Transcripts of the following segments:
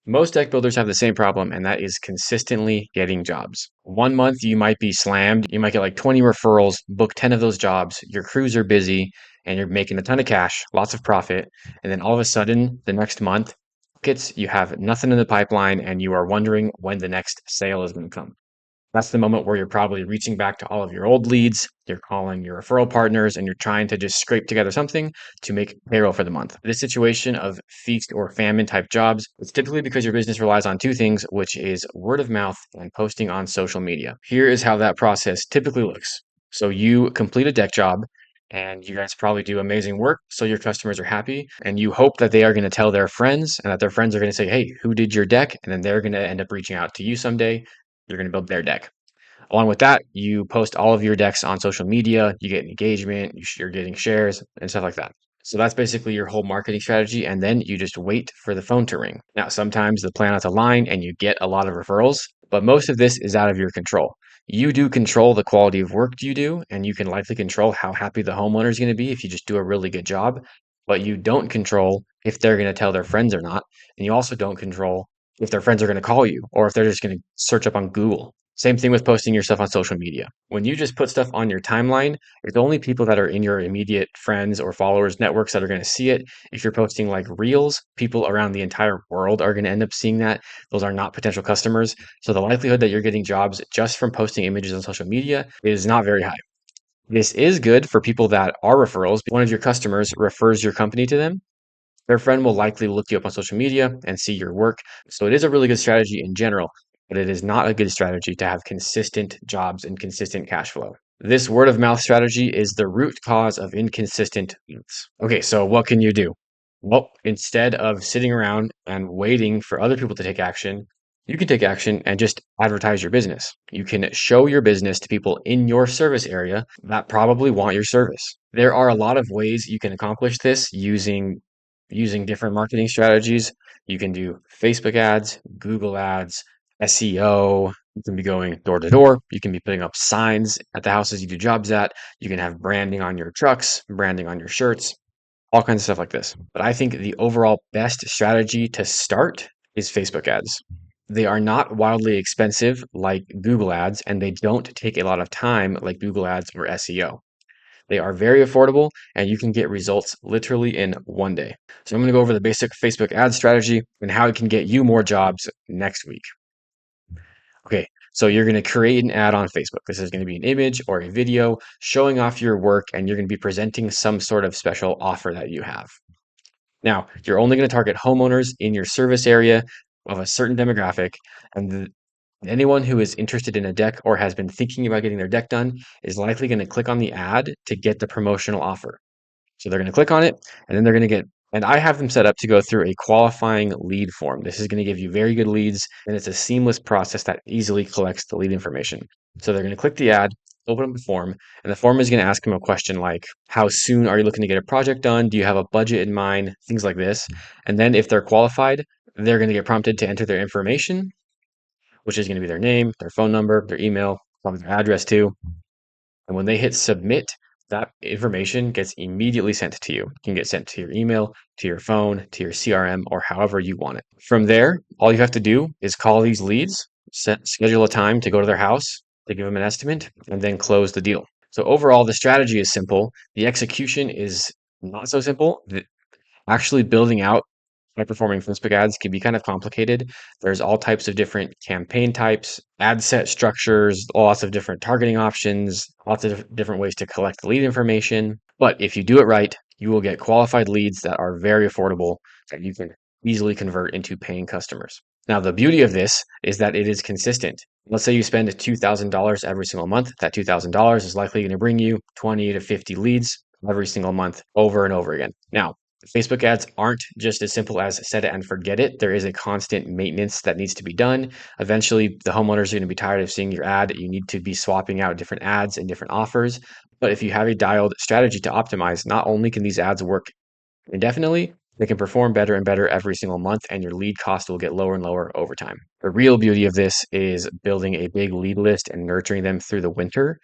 Most deck builders have the same problem, and that is consistently getting jobs. One month you might be slammed. You might get like 20 referrals, book 10 of those jobs. Your crews are busy and you're making a ton of cash, lots of profit. And then all of a sudden, the next month, you have nothing in the pipeline and you are wondering when the next sale is going to come. That's the moment where you're probably reaching back to all of your old leads, you're calling your referral partners, and you're trying to just scrape together something to make payroll for the month. This situation of feast or famine type jobs is typically because your business relies on two things, which is word of mouth and posting on social media. Here is how that process typically looks. So you complete a deck job and you guys probably do amazing work. So your customers are happy and you hope that they are going to tell their friends and that their friends are going to say, hey, who did your deck? And then they're going to end up reaching out to you someday. You're going to build their deck. Along with that, you post all of your decks on social media, you get engagement, you're getting shares and stuff like that. So that's basically your whole marketing strategy. And then you just wait for the phone to ring. Now, sometimes the planets align and you get a lot of referrals, but most of this is out of your control. You do control the quality of work you do, and you can likely control how happy the homeowner is going to be if you just do a really good job. But you don't control if they're going to tell their friends or not. And you also don't control if their friends are going to call you or if they're just going to search up on Google. Same thing with posting your stuff on social media. When you just put stuff on your timeline, it's only people that are in your immediate friends or followers networks that are going to see it. If you're posting like reels, people around the entire world are going to end up seeing that. Those are not potential customers. So the likelihood that you're getting jobs just from posting images on social media is not very high. This is good for people that are referrals. One of your customers refers your company to them. Their friend will likely look you up on social media and see your work. So it is a really good strategy in general, but it is not a good strategy to have consistent jobs and consistent cash flow. This word of mouth strategy is the root cause of inconsistent leads. Okay, so what can you do? Well, instead of sitting around and waiting for other people to take action, you can take action and just advertise your business. You can show your business to people in your service area that probably want your service. There are a lot of ways you can accomplish this using different marketing strategies. You can do Facebook ads, Google ads, SEO. You can be going door to door. You can be putting up signs at the houses you do jobs at. You can have branding on your trucks, branding on your shirts, all kinds of stuff like this. But I think the overall best strategy to start is Facebook ads. They are not wildly expensive like Google ads, and they don't take a lot of time like Google ads or SEO. They are very affordable and you can get results literally in one day. So I'm going to go over the basic Facebook ad strategy and how it can get you more jobs next week. Okay, so you're going to create an ad on Facebook. This is going to be an image or a video showing off your work, and you're going to be presenting some sort of special offer that you have. Now, you're only going to target homeowners in your service area of a certain demographic, and anyone who is interested in a deck or has been thinking about getting their deck done is likely going to click on the ad to get the promotional offer. So they're going to click on it and then they're going to get, and I have them set up to go through a qualifying lead form. This is going to give you very good leads and it's a seamless process that easily collects the lead information. So they're going to click the ad, open up the form, and the form is going to ask them a question like, how soon are you looking to get a project done? Do you have a budget in mind? Things like this. And then if they're qualified, they're going to get prompted to enter their information, which is going to be their name, their phone number, their email, probably their address too. And when they hit submit, that information gets immediately sent to you. It can get sent to your email, to your phone, to your CRM, or however you want it. From there, all you have to do is call these leads, schedule a time to go to their house, to give them an estimate, and then close the deal. So overall, the strategy is simple. The execution is not so simple. Actually building out high performing Facebook ads can be kind of complicated. There's all types of different campaign types, ad set structures, lots of different targeting options, lots of different ways to collect lead information. But if you do it right, you will get qualified leads that are very affordable that you can easily convert into paying customers. Now, the beauty of this is that it is consistent. Let's say you spend $2,000 every single month. That $2,000 is likely going to bring you 20 to 50 leads every single month over and over again. Now, Facebook ads aren't just as simple as set it and forget it. There is a constant maintenance that needs to be done. Eventually, the homeowners are going to be tired of seeing your ad. You need to be swapping out different ads and different offers. But if you have a dialed strategy to optimize, not only can these ads work indefinitely, they can perform better and better every single month, and your lead cost will get lower and lower over time. The real beauty of this is building a big lead list and nurturing them through the winter.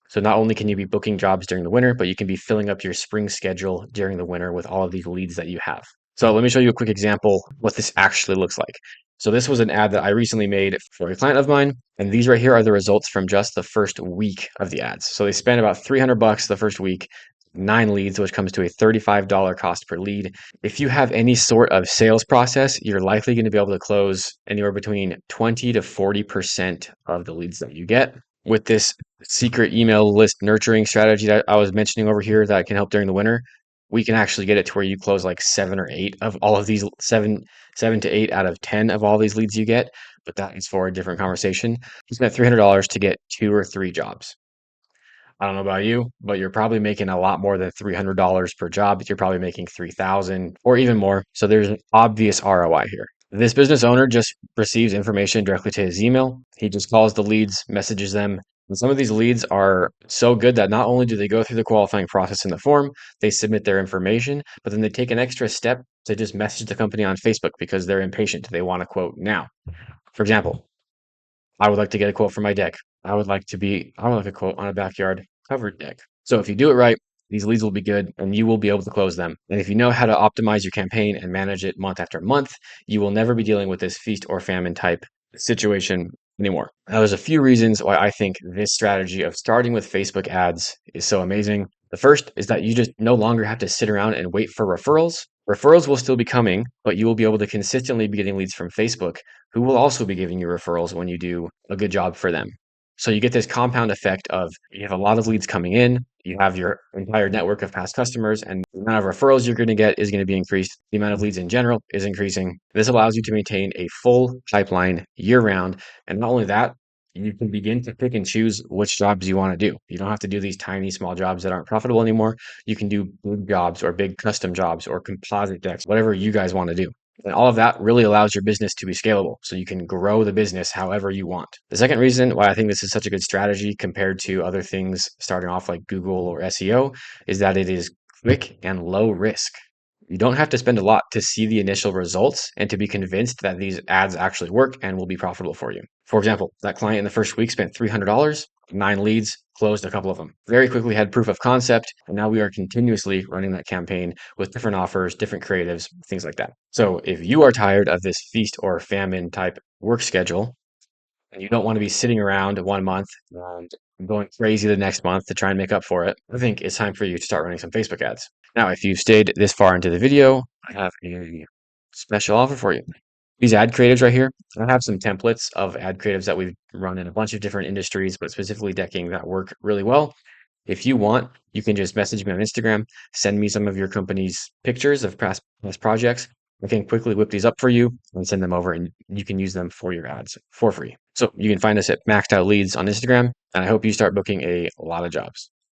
So not only can you be booking jobs during the winter, but you can be filling up your spring schedule during the winter with all of these leads that you have. So let me show you a quick example what this actually looks like. So this was an ad that I recently made for a client of mine, and these right here are the results from just the first week of the ads. So they spent about 300 bucks the first week, 9 leads, which comes to a $35 cost per lead. If you have any sort of sales process, you're likely going to be able to close anywhere between 20 to 40% of the leads that you get. With this secret email list nurturing strategy that I was mentioning over here that can help during the winter, we can actually get it to where you close like 7 or 8 of all of these, 7 to 8 out of 10 of all these leads you get. But that is for a different conversation. You spent $300 to get 2 or 3 jobs. I don't know about you, but you're probably making a lot more than $300 per job. You're probably making 3,000 or even more. So there's an obvious ROI here. This business owner just receives information directly to his email. He just calls the leads, messages them. And some of these leads are so good that not only do they go through the qualifying process in the form, they submit their information, but then they take an extra step to just message the company on Facebook because they're impatient. They want a quote now. For example, I would like to get a quote for my deck. I would like a quote on a backyard covered deck. So if you do it right, these leads will be good and you will be able to close them. And if you know how to optimize your campaign and manage it month after month, you will never be dealing with this feast or famine type situation anymore. Now, there's a few reasons why I think this strategy of starting with Facebook ads is so amazing. The first is that you just no longer have to sit around and wait for referrals. Referrals will still be coming, but you will be able to consistently be getting leads from Facebook who will also be giving you referrals when you do a good job for them. So you get this compound effect of you have a lot of leads coming in, you have your entire network of past customers, and the amount of referrals you're going to get is going to be increased. The amount of leads in general is increasing. This allows you to maintain a full pipeline year round. And not only that, you can begin to pick and choose which jobs you want to do. You don't have to do these tiny, small jobs that aren't profitable anymore. You can do big jobs or big custom jobs or composite decks, whatever you guys want to do. And all of that really allows your business to be scalable. So you can grow the business however you want. The second reason why I think this is such a good strategy compared to other things starting off like Google or SEO is that it is quick and low risk. You don't have to spend a lot to see the initial results and to be convinced that these ads actually work and will be profitable for you. For example, that client in the first week spent $300, 9 leads, closed a couple of them. Very quickly had proof of concept, and now we are continuously running that campaign with different offers, different creatives, things like that. So if you are tired of this feast or famine type work schedule, and you don't want to be sitting around 1 month and going crazy the next month to try and make up for it, I think it's time for you to start running some Facebook ads. Now, if you've stayed this far into the video, I have a special offer for you. These ad creatives right here, I have some templates of ad creatives that we've run in a bunch of different industries, but specifically decking that work really well. If you want, you can just message me on Instagram, send me some of your company's pictures of past projects. I can quickly whip these up for you and send them over, and you can use them for your ads for free. So you can find us at Maxed Out Leads on Instagram, and I hope you start booking a lot of jobs.